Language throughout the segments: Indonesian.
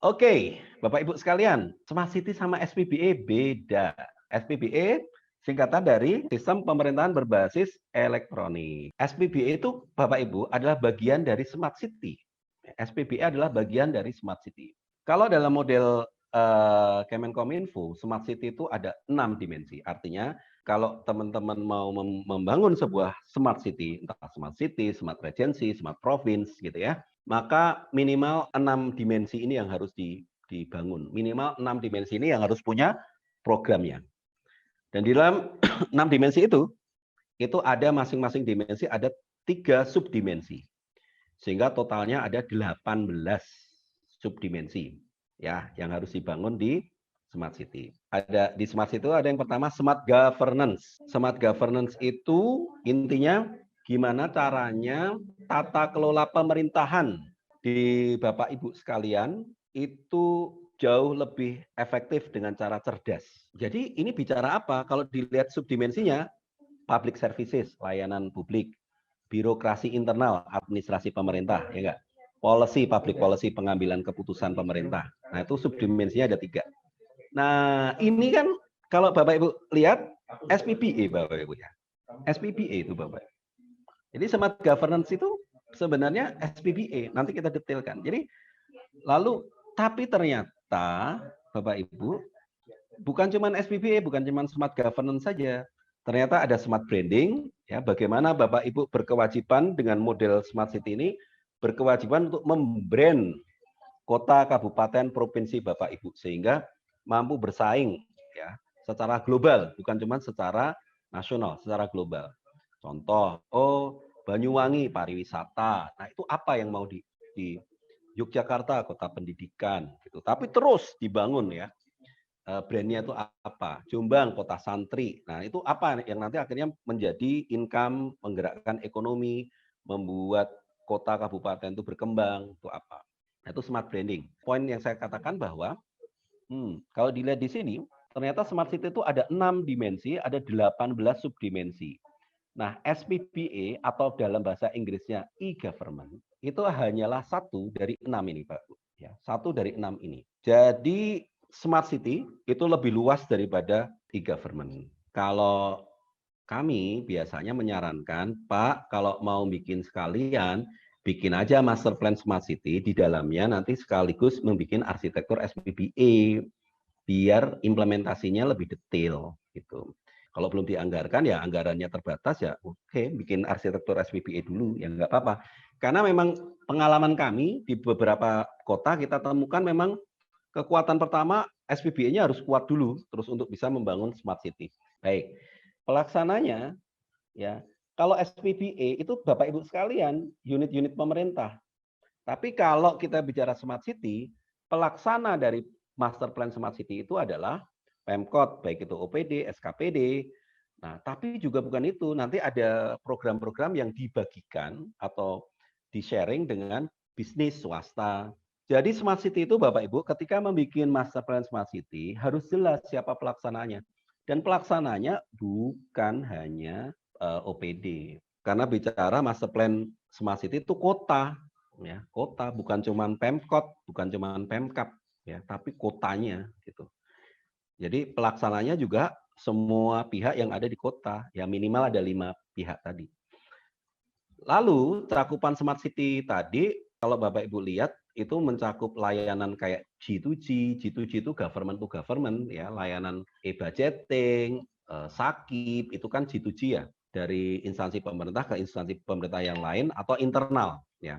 Oke, Bapak Ibu sekalian, Smart City sama SPBE beda. SPBE singkatan dari Sistem Pemerintahan Berbasis Elektronik. SPBE itu Bapak Ibu adalah bagian dari Smart City. SPBE adalah bagian dari Smart City. Kalau dalam model Kemenkominfo, Smart City itu ada 6 dimensi. Artinya kalau teman-teman mau membangun sebuah Smart City, entah Smart City, Smart Regency, Smart Province gitu ya, maka minimal 6 dimensi ini yang harus dibangun. Minimal 6 dimensi ini yang harus punya programnya. Dan di dalam 6 dimensi itu ada masing-masing dimensi ada 3 subdimensi. Sehingga totalnya ada 18 subdimensi ya yang harus dibangun di Smart City. Ada di Smart City itu ada yang pertama Smart Governance. Smart Governance itu intinya gimana caranya tata kelola pemerintahan di Bapak Ibu sekalian itu jauh lebih efektif dengan cara cerdas. Jadi ini bicara apa? Kalau dilihat subdimensinya, public services, layanan publik, birokrasi internal, administrasi pemerintah, ya enggak? Policy, public policy, pengambilan keputusan pemerintah. Nah, itu subdimensinya ada 3. Nah, ini kan kalau Bapak Ibu lihat SPBE Bapak Ibu ya. SPBE itu Bapak. Jadi smart governance itu sebenarnya SPBE. Nanti kita detailkan. Jadi lalu tapi ternyata Bapak Ibu bukan cuma SPBE, bukan cuma smart governance saja. Ternyata ada smart branding, ya. Bagaimana Bapak Ibu berkewajiban dengan model smart city ini berkewajiban untuk membrand kota, kabupaten, provinsi Bapak Ibu sehingga mampu bersaing ya secara global, bukan cuma secara nasional, secara global. Contoh, Banyuwangi pariwisata. Nah, itu apa yang mau di Yogyakarta kota pendidikan gitu. Tapi terus dibangun ya. Brandnya itu apa? Jombang kota santri. Nah, itu apa yang nanti akhirnya menjadi income, menggerakkan ekonomi, membuat kota kabupaten itu berkembang, itu apa? Nah, itu smart branding. Poin yang saya katakan bahwa kalau dilihat di sini, ternyata smart city itu ada 6 dimensi, ada 18 subdimensi. Nah, SPBE atau dalam bahasa Inggrisnya e-government itu hanyalah satu dari 6 ini, Pak. Ya, satu dari 6 ini. Jadi smart city itu lebih luas daripada e-government. Kalau kami biasanya menyarankan, Pak, kalau mau bikin sekalian, bikin aja master plan smart city, di dalamnya nanti sekaligus membuat arsitektur SPBE, biar implementasinya lebih detail gitu. Kalau belum dianggarkan ya anggarannya terbatas ya oke, bikin arsitektur SPBE dulu ya nggak apa-apa. Karena memang pengalaman kami di beberapa kota kita temukan memang kekuatan pertama SPBE-nya harus kuat dulu terus untuk bisa membangun smart city. Baik. Pelaksananya ya kalau SPBE itu Bapak Ibu sekalian unit-unit pemerintah. Tapi kalau kita bicara smart city, pelaksana dari master plan smart city itu adalah Pemkot, baik itu OPD, SKPD. Nah, tapi juga bukan itu, nanti ada program-program yang dibagikan atau di-sharing dengan bisnis swasta. Jadi smart city itu Bapak Ibu ketika membuat master plan smart city harus jelas siapa pelaksananya. Dan pelaksananya bukan hanya OPD. Karena bicara master plan smart city itu kota, ya kota bukan cuman Pemkot, bukan cuman Pemkap, ya tapi kotanya gitu. Jadi pelaksananya juga semua pihak yang ada di kota, ya minimal ada 5 pihak tadi. Lalu cakupan smart city tadi, kalau Bapak Ibu lihat itu mencakup layanan kayak G2G, G2G itu government to government, ya layanan e-budgeting, sakip itu kan G2G ya, dari instansi pemerintah ke instansi pemerintah yang lain atau internal, ya.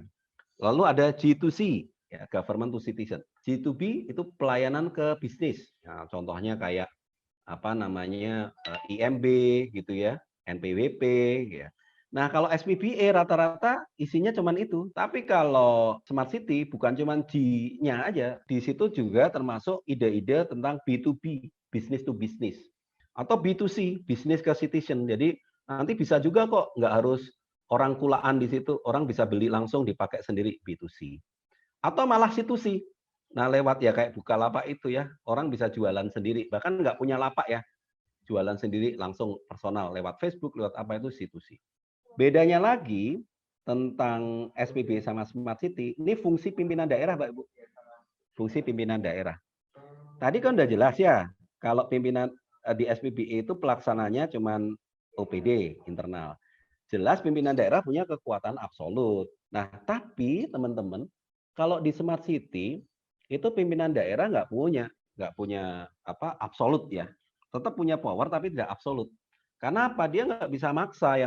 Lalu ada G2C, ya, government to citizen. G2B itu pelayanan ke bisnis. Nah, contohnya kayak apa namanya IMB gitu ya, NPWP ya. Nah, kalau SPBE rata-rata isinya cuma itu. Tapi kalau Smart City bukan cuma G-nya aja, di situ juga termasuk ide-ide tentang B2B, business to business. Atau B2C, business ke citizen. Jadi nanti bisa juga kok, nggak harus orang kulaan di situ, orang bisa beli langsung dipakai sendiri B2C. Atau malah C2C. Nah, lewat ya kayak Bukalapak itu ya, orang bisa jualan sendiri, bahkan nggak punya lapak ya, jualan sendiri langsung personal, lewat Facebook, lewat apa itu C2C. Bedanya lagi tentang SPB sama Smart City, ini fungsi pimpinan daerah, Pak Ibu. fungsi pimpinan daerah. Tadi kan udah jelas ya, kalau pimpinan di SPBE itu pelaksananya cuman OPD internal. Jelas pimpinan daerah punya kekuatan absolut. Nah, tapi teman-teman, kalau di Smart City itu pimpinan daerah nggak punya apa absolut ya. Tetap punya power tapi tidak absolut. Karena apa? Dia nggak bisa maksa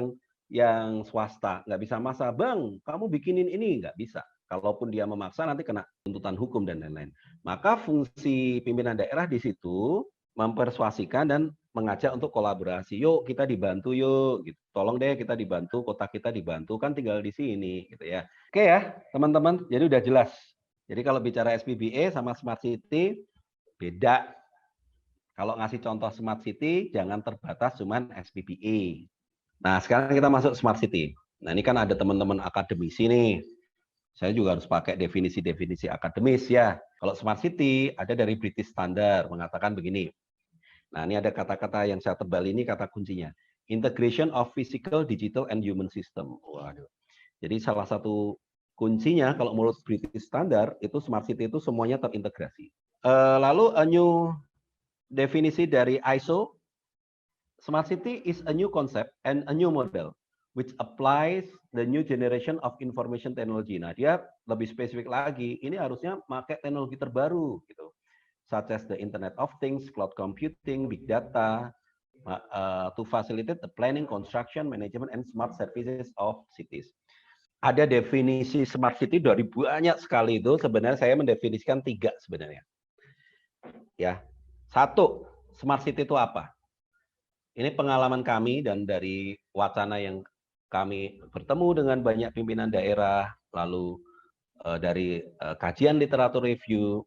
yang swasta, nggak bisa maksa, bang, kamu bikinin ini, nggak bisa. Kalaupun dia memaksa nanti kena tuntutan hukum dan lain-lain. Maka fungsi pimpinan daerah di situ mempersuasikan dan mengajak untuk kolaborasi. Yuk kita dibantu yuk, gitu. Tolong deh kita dibantu, kota kita dibantu, kan tinggal di sini, gitu ya. Oke ya, teman-teman. Jadi udah jelas. Jadi kalau bicara SPBE sama Smart City beda. Kalau ngasih contoh Smart City jangan terbatas cuman SPBE. Nah sekarang kita masuk Smart City. Nah ini kan ada teman-teman akademisi nih. Saya juga harus pakai definisi-definisi akademis ya. Kalau Smart City ada dari British Standard mengatakan begini. Nah, ini ada kata-kata yang saya tebal ini kata kuncinya. Integration of physical, digital, and human system. Waduh. Jadi salah satu kuncinya kalau menurut British Standard itu Smart City itu semuanya terintegrasi. Lalu a new definisi dari ISO, Smart City is a new concept and a new model which applies the new generation of information technology. Nah, dia lebih spesifik lagi. Ini harusnya pakai teknologi terbaru gitu. Such as the Internet of Things, cloud computing, big data, to facilitate the planning, construction, management, and smart services of cities. Ada definisi smart city dari banyak sekali itu. Sebenarnya saya mendefinisikan 3 sebenarnya. Ya, 1, smart city itu apa? Ini pengalaman kami dan dari wacana yang kami bertemu dengan banyak pimpinan daerah, lalu dari kajian literatur review.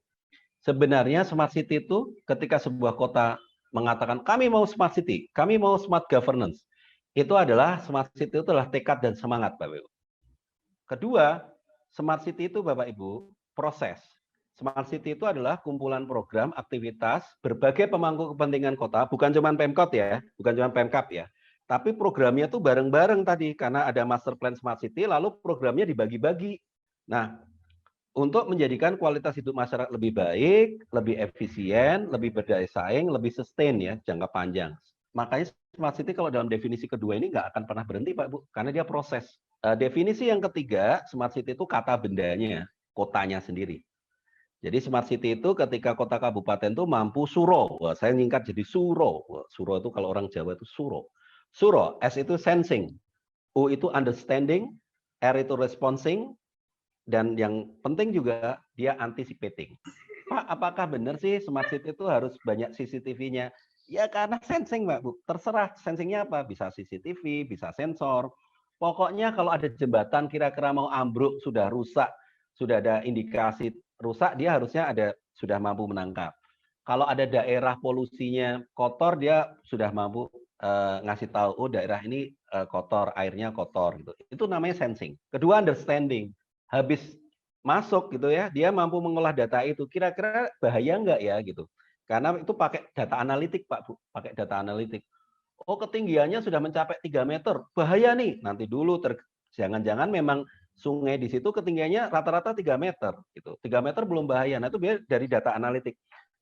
Sebenarnya smart city itu ketika sebuah kota mengatakan kami mau smart city, kami mau smart governance, itu adalah smart city itu adalah tekad dan semangat, Bapak Ibu. Kedua, smart city itu Bapak Ibu proses. Smart city itu adalah kumpulan program, aktivitas, berbagai pemangku kepentingan kota, bukan cuma Pemkot ya, bukan cuma Pemkap ya, tapi programnya itu bareng-bareng tadi karena ada master plan smart city, lalu programnya dibagi-bagi. Nah, untuk menjadikan kualitas hidup masyarakat lebih baik, lebih efisien, lebih berdaya saing, lebih sustain ya, jangka panjang. Makanya smart city kalau dalam definisi kedua ini nggak akan pernah berhenti Pak Bu, karena dia proses. Definisi yang ketiga, smart city itu kata bendanya, kotanya sendiri. Jadi smart city itu ketika kota kabupaten itu mampu suro. Wah, saya nyingkat jadi suro. Wah, suro itu kalau orang Jawa itu suro. Suro, S itu sensing, U itu understanding, R itu responding, dan yang penting juga dia anticipating. Pak, apakah benar sih smart city itu harus banyak CCTV-nya? Ya karena sensing, Mbak Bu. Terserah sensingnya apa. Bisa CCTV, bisa sensor. Pokoknya kalau ada jembatan kira-kira mau ambruk, sudah rusak, sudah ada indikasi rusak, dia harusnya sudah mampu menangkap. Kalau ada daerah polusinya kotor, dia sudah mampu ngasih tahu, oh daerah ini kotor, airnya kotor gitu. Itu namanya sensing. Kedua understanding. Habis masuk gitu ya, dia mampu mengolah data itu. Kira-kira bahaya nggak ya gitu. Karena itu pakai data analitik Pak Bu, pakai data analitik. Oh ketinggiannya sudah mencapai 3 meter, bahaya nih. Nanti dulu jangan-jangan memang sungai di situ ketinggiannya rata-rata 3 meter gitu. 3 meter belum bahaya. Nah itu dari data analitik.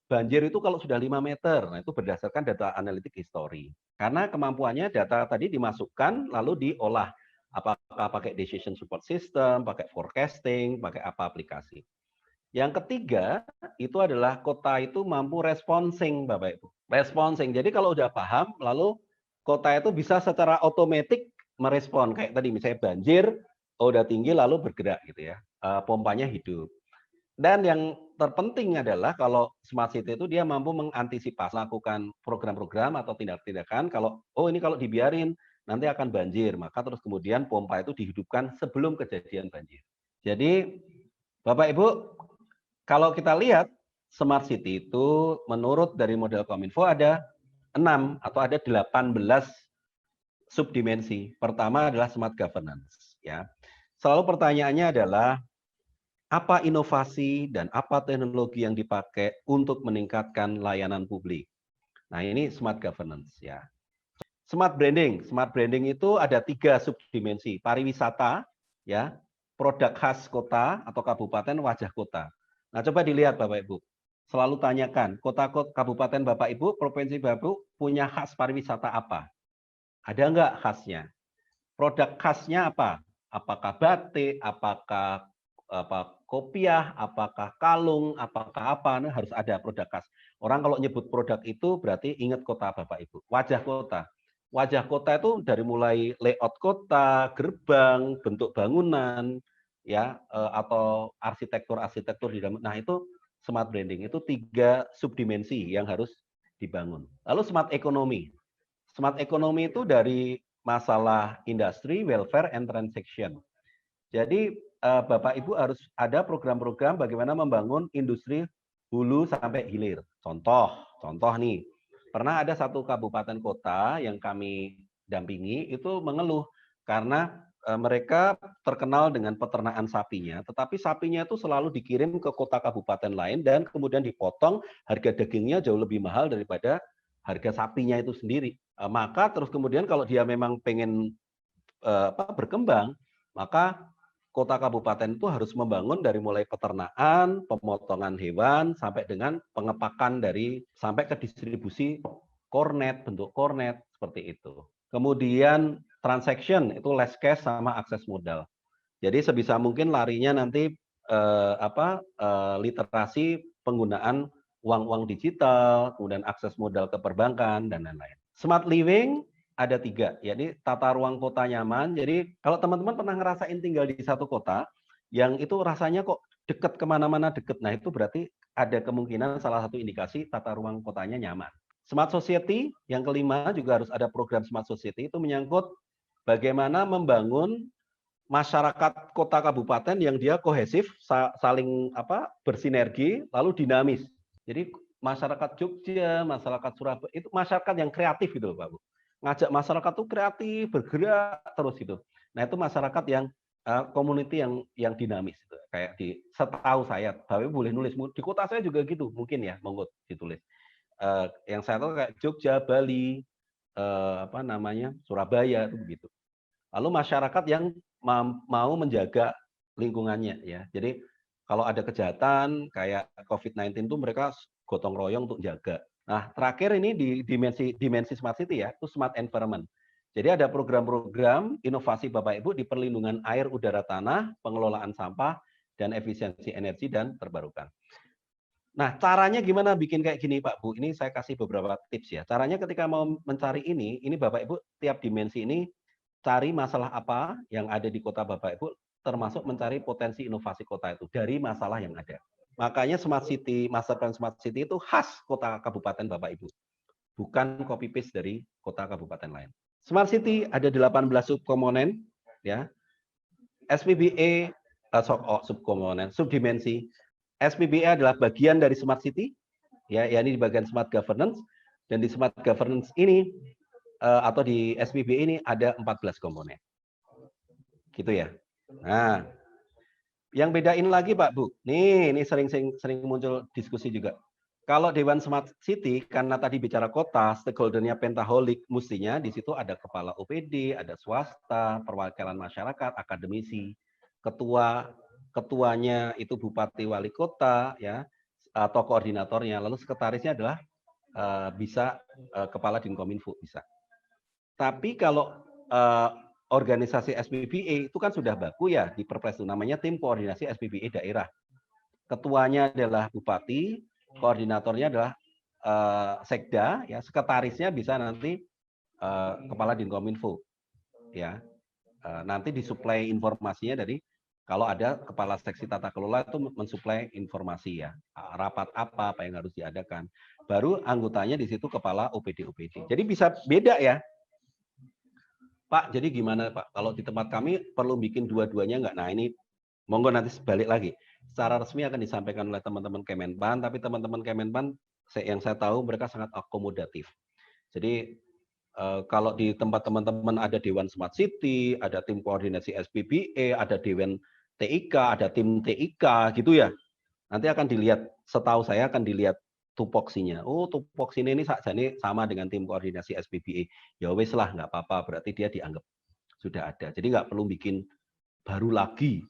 Banjir itu kalau sudah 5 meter, nah itu berdasarkan data analitik histori. Karena kemampuannya data tadi dimasukkan lalu diolah. Apakah pakai decision support system, pakai forecasting, pakai apa aplikasi. Yang ketiga, itu adalah kota itu mampu responsing, Bapak Ibu. Responsing. Jadi kalau udah paham, lalu kota itu bisa secara otomatis merespon. Kayak tadi misalnya banjir, udah tinggi lalu bergerak gitu ya. Pompanya hidup. Dan yang terpenting adalah kalau smart city itu dia mampu mengantisipasi, lakukan program-program atau tindak-tindakan kalau ini kalau dibiarin nanti akan banjir, maka terus kemudian pompa itu dihidupkan sebelum kejadian banjir. Jadi Bapak Ibu, kalau kita lihat smart city itu menurut dari model Kominfo ada 6 atau ada 18 subdimensi. Pertama adalah smart governance ya. Selalu pertanyaannya adalah apa inovasi dan apa teknologi yang dipakai untuk meningkatkan layanan publik. Nah, ini smart governance ya. Smart branding. Smart branding itu ada 3 subdimensi. Pariwisata, ya, produk khas kota atau kabupaten, wajah kota. Nah, coba dilihat Bapak Ibu. Selalu tanyakan, kota kabupaten Bapak Ibu, provinsi Bapak Ibu punya khas pariwisata apa? Ada nggak khasnya? Produk khasnya apa? Apakah batik, apakah kopiah, apakah kalung, apakah apa? Nah, harus ada produk khas. Orang kalau nyebut produk itu berarti ingat kota Bapak Ibu. Wajah kota. Wajah kota itu dari mulai layout kota, gerbang, bentuk bangunan, ya, atau arsitektur di dalam. Nah, itu smart branding. Itu 3 subdimensi yang harus dibangun. Lalu smart economy. Smart economy itu dari masalah industri, welfare, and transaction. Jadi Bapak Ibu harus ada program-program bagaimana membangun industri hulu sampai hilir. Contoh nih, pernah ada satu kabupaten kota yang kami dampingi itu mengeluh karena mereka terkenal dengan peternakan sapinya, tetapi sapinya itu selalu dikirim ke kota kabupaten lain dan kemudian dipotong, harga dagingnya jauh lebih mahal daripada harga sapinya itu sendiri. Maka terus kemudian kalau dia memang pengen berkembang, maka kota kabupaten itu harus membangun dari mulai peternakan, pemotongan hewan, sampai dengan pengepakan sampai ke distribusi kornet, bentuk kornet, seperti itu. Kemudian transaction, itu less cash sama akses modal. Jadi sebisa mungkin larinya nanti literasi penggunaan uang-uang digital, kemudian akses modal ke perbankan, dan lain-lain. Smart living, ada 3, yakni tata ruang kota nyaman. Jadi kalau teman-teman pernah ngerasain tinggal di satu kota, yang itu rasanya kok dekat kemana-mana deket, nah itu berarti ada kemungkinan salah satu indikasi tata ruang kotanya nyaman. Smart society, yang kelima juga harus ada program smart society, itu menyangkut bagaimana membangun masyarakat kota kabupaten yang dia kohesif, saling bersinergi, lalu dinamis. Jadi masyarakat Jogja, masyarakat Surabaya, itu masyarakat yang kreatif gitu Pak Bu. Ngajak masyarakat tuh kreatif, bergerak terus gitu. Nah, itu masyarakat yang community yang dinamis gitu. Kayak setahu saya, Bapak boleh nulis di kota saya juga gitu, mungkin ya, monggo ditulis. Yang saya tahu kayak Jogja, Bali, Surabaya itu begitu. Lalu masyarakat yang mau menjaga lingkungannya ya. Jadi kalau ada kejahatan kayak COVID-19 itu mereka gotong royong untuk jaga. Nah, terakhir ini di dimensi smart city ya, itu smart environment. Jadi ada program-program inovasi Bapak Ibu di perlindungan air, udara, tanah, pengelolaan sampah, dan efisiensi energi dan terbarukan. Nah, caranya gimana bikin kayak gini Pak Bu? Ini saya kasih beberapa tips ya. Caranya ketika mau mencari ini Bapak Ibu tiap dimensi ini cari masalah apa yang ada di kota Bapak Ibu, termasuk mencari potensi inovasi kota itu dari masalah yang ada. Makanya Smart City, Master Plan Smart City itu khas kota kabupaten Bapak Ibu, bukan copy paste dari kota kabupaten lain. Smart City ada 18 subkomponen, ya. SPBA subkomponen, subdimensi. SPBA adalah bagian dari Smart City, ya, ini di bagian Smart Governance, dan di Smart Governance ini atau di SPBA ini ada 14 komponen. Gitu ya. Nah, yang bedain lagi Pak Bu, ini sering muncul diskusi juga. Kalau Dewan Smart City, karena tadi bicara kota, stakeholder-nya pentaholik, mestinya di situ ada kepala OPD, ada swasta, perwakilan masyarakat, akademisi, ketuanya itu bupati wali kota, ya, atau koordinatornya, lalu sekretarisnya adalah bisa kepala Dinkominfo bisa. Tapi kalau organisasi SPBA itu kan sudah baku ya di Perpres itu, namanya tim koordinasi SPBA daerah. Ketuanya adalah bupati, koordinatornya adalah sekda, ya, sekretarisnya bisa nanti kepala Dinkominfo, ya. Nanti disuplai informasinya dari kalau ada kepala seksi tata kelola itu mensuplai informasi ya, rapat apa yang harus diadakan. Baru anggotanya di situ kepala OPD. Jadi bisa beda ya. Pak, jadi gimana Pak? Kalau di tempat kami perlu bikin dua-duanya nggak? Nah ini monggo nanti balik lagi. Secara resmi akan disampaikan oleh teman-teman Kemenpan, tapi teman-teman Kemenpan yang saya tahu mereka sangat akomodatif. Jadi kalau di tempat teman-teman ada Dewan Smart City, ada tim koordinasi SPBA, ada Dewan TIK, ada tim TIK gitu ya. Nanti akan dilihat, setahu saya akan dilihat tupoksinya. Oh, tupoksinya ini sakjane sama dengan tim koordinasi SPBA. Ya wes lah, nggak apa-apa. Berarti dia dianggap sudah ada. Jadi nggak perlu bikin baru lagi